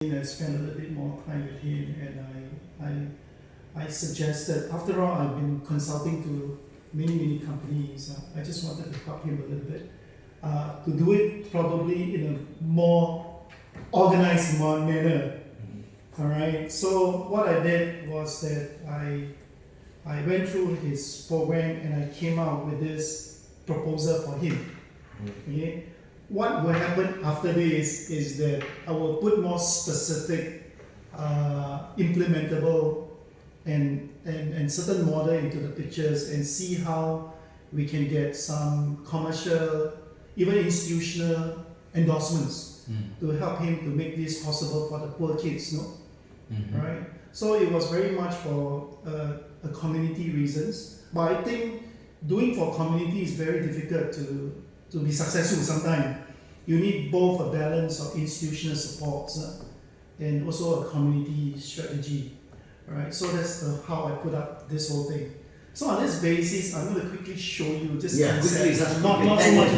I spent a little bit more time with him, and I suggested, after all, I've been consulting to many companies. I just wanted to help him a little bit to do it probably in a more organized manner. All right. So what I did was that I went through his program and I came out with this proposal for him. Okay. What will happen after this is that I will put more specific, implementable, and certain model into the pictures and see how we can get some commercial, even institutional endorsements to help him to make this possible for the poor kids, no? Right? So it was very much for a community reasons, but I think doing for community is very difficult to be successful sometimes. You need both a balance of institutional support and also a community strategy. Right? So that's how I put up this whole thing. So on this basis, I'm going to quickly show you just concepts, not so much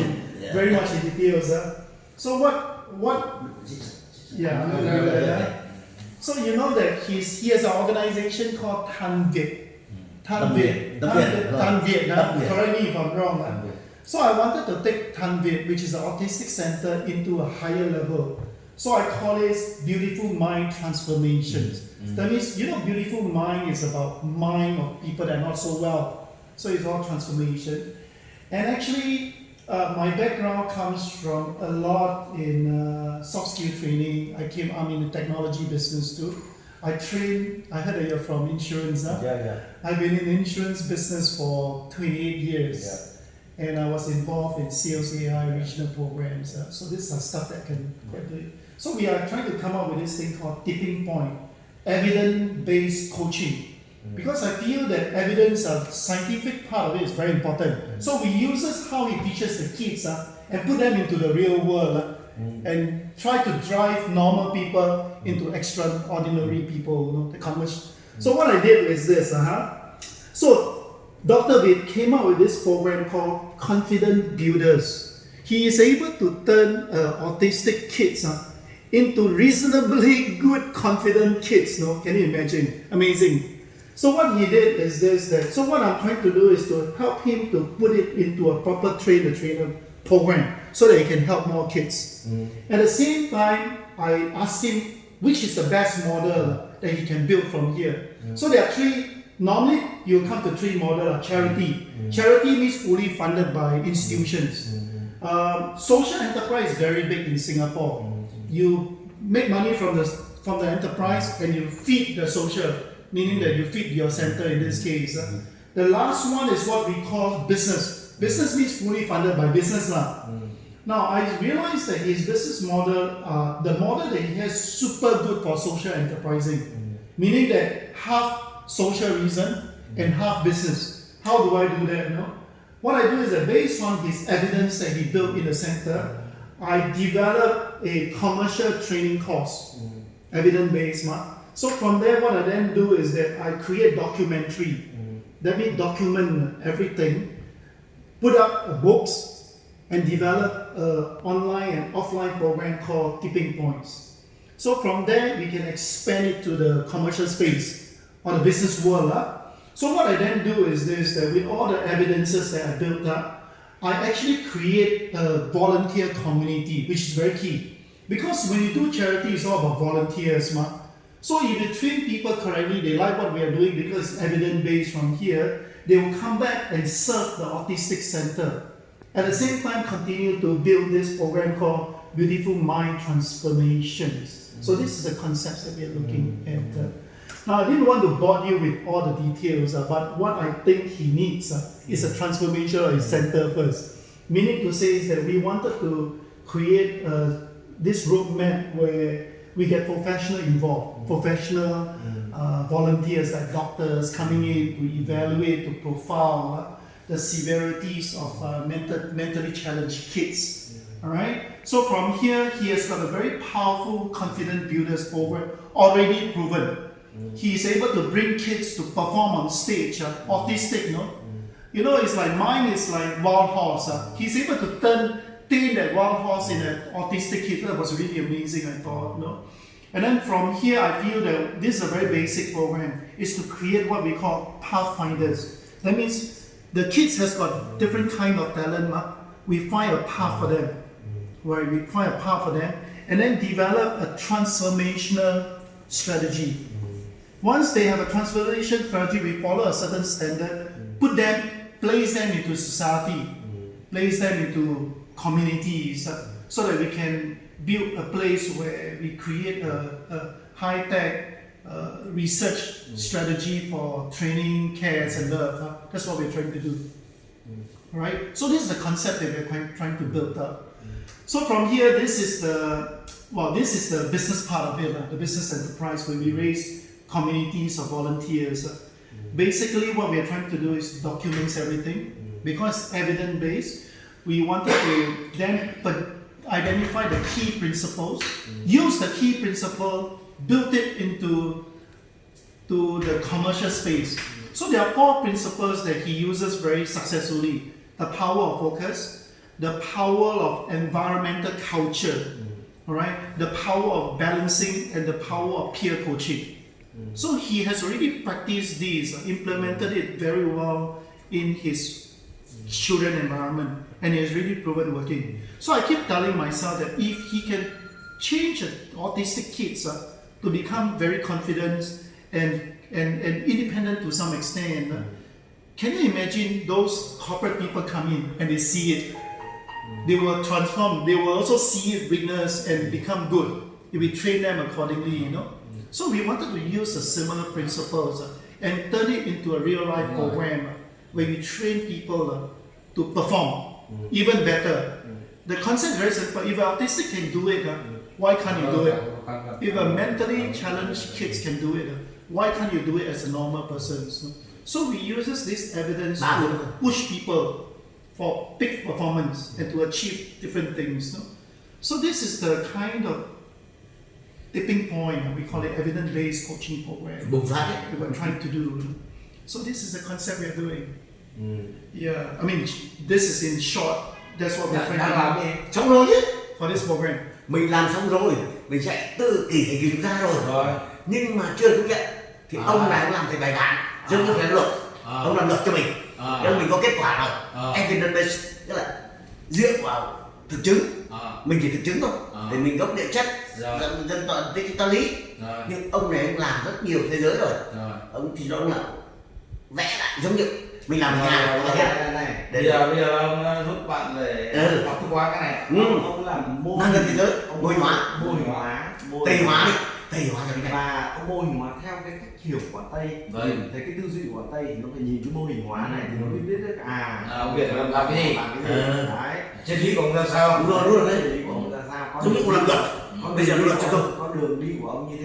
very much in details. So what? Yeah. So you know that he has an organization called Tan Viet. Correct me if I'm wrong. So I wanted to take Tan Viet, which is an autistic center, into a higher level. So I call it Beautiful Mind Transformations. That means, Beautiful Mind is about mind of people that are not so well. So it's all transformation. And actually, my background comes from a lot in soft skill training. I'm in the technology business too. I heard that you're from insurance. I've been in the insurance business for 28 years. And I was involved in sales AI regional programs. So this is stuff that I can do. So we are trying to come up with this thing called tipping point, evidence-based coaching. Because I feel that evidence, scientific part of it is very important. So we use how he teaches the kids and put them into the real world and try to drive normal people into extraordinary people, the conversion. So what I did is this. So Dr. Viet came out with this program called Confident Builders. He is able to turn autistic kids into reasonably good, confident kids. Can you imagine? Amazing. So what he did is this. So what I'm trying to do is to help him to put it into a proper trainer program so that he can help more kids. At the same time, I asked him which is the best model that he can build from here. So there are three. Normally, you come to three models. Charity. Charity means fully funded by institutions. Social enterprise is very big in Singapore. You make money from the enterprise and you feed the social, meaning that you feed your center in this case. The last one is what we call business. Business means fully funded by business. Now, I realized that his business model, the model that he has, super good for social enterprising, meaning that half social reason and half business. How do I do that? What I do is that based on his evidence that he built in the center, I develop a commercial training course, evidence-based. So from there, what I then do is that I create documentary. That means document everything, put up books, and develop an online and offline program called Tipping Points. So from there, we can expand it to the commercial space or the business world. So what I then do is this, that with all the evidences that I built up, I actually create a volunteer community, which is very key. Because when you do charity, it's all about volunteers. So if you train people correctly, they like what we are doing because it's evidence-based from here, they will come back and serve the autistic center. At the same time, continue to build this program called Beautiful Mind Transformations. So this is the concepts that we are looking at. Now, I didn't want to bore you with all the details, but what I think he needs is a transformation of his center first. Meaning to say is that we wanted to create this roadmap where we get professionals involved, professional volunteers like doctors coming in to evaluate, to profile the severities of mentally challenged kids. All right. So from here, he has got a very powerful Confident Builders program already proven. He is able to bring kids to perform on stage, autistic, it's like mine is like wild horse. He's able to tame that wild horse in an autistic kid. That was really amazing, I thought, And then from here, I feel that this is a very basic program, is to create what we call pathfinders. That means the kids has got different kind of talent. We find a path for them, right? We find a path for them, and then develop a transformational strategy. Once they have a transformation strategy, we follow a certain standard, place them into society, place them into communities, so that we can build a place where we create a high-tech research strategy for training, cares, and love. That's what we're trying to do. Right? So this is the concept that we're trying to build up. So from here, this is the business part of it, the business enterprise, where we raise communities of volunteers. Basically, what we are trying to do is document everything, because evidence-based. We wanted to then identify the key principles, use the key principle, build it into the commercial space. So there are 4 principles that he uses very successfully: the power of focus, the power of environmental culture, all right, the power of balancing, and the power of peer coaching. So he has already practiced these, implemented it very well in his children environment, and it has really proven working. So I keep telling myself that if he can change autistic kids to become very confident and independent to some extent, can you imagine those corporate people come in and they see it? They will transform, they will also see it, witness, and become good if we train them accordingly, you know. So we wanted to use the similar principles and turn it into a real life program where we train people to perform even better. The concept is very simple. If an autistic can do it, why can't you do it? If a mentally challenged kids can do it, why can't you do it as a normal person? So we use this evidence to push people for peak performance and to achieve different things. So this is the kind of tipping point, we call it evidence-based coaching program. We're trying to do. So this is the concept we're doing. Yeah, I mean, this is in short. That's what we're trying to do. Xong rồi chứ. For this program. Mình làm xong rồi, mình sẽ tự kỷ thể kiểm ra rồi. Nhưng mà chưa được nhận thì ông này ông làm thành bài bản, dân cho phải luật. Ông làm luật cho mình. Nếu mình có kết quả rồi, evidence-based, tức là dựa vào thực chứng. Mình chỉ thực chứng thôi, để mình gốc địa chất, dân toàn tích lý. Nhưng ông này ông làm rất nhiều thế giới rồi. Ông thì ông là vẽ lại giống như mình làm ở nhà này. Bây giờ ông giúp bạn để học thức hóa cái này. Ông làm mô hình thế giới, mô hình hóa, tây hóa đi, tây hóa cho cái này. Và ông mô hình hóa theo cái cách hiểu của Tây. Thấy cái tư duy của Tây thì nó phải nhìn cái mô hình hóa này thì nó mới biết được ông Việt làm cái gì. Đấy. Triết lý của ông ra sao? Đúng rồi đấy. Triết lý của ông ra sao? Giống như ông làm luật. Bây giờ luật cho tôi. Có đường đi của ông như thế.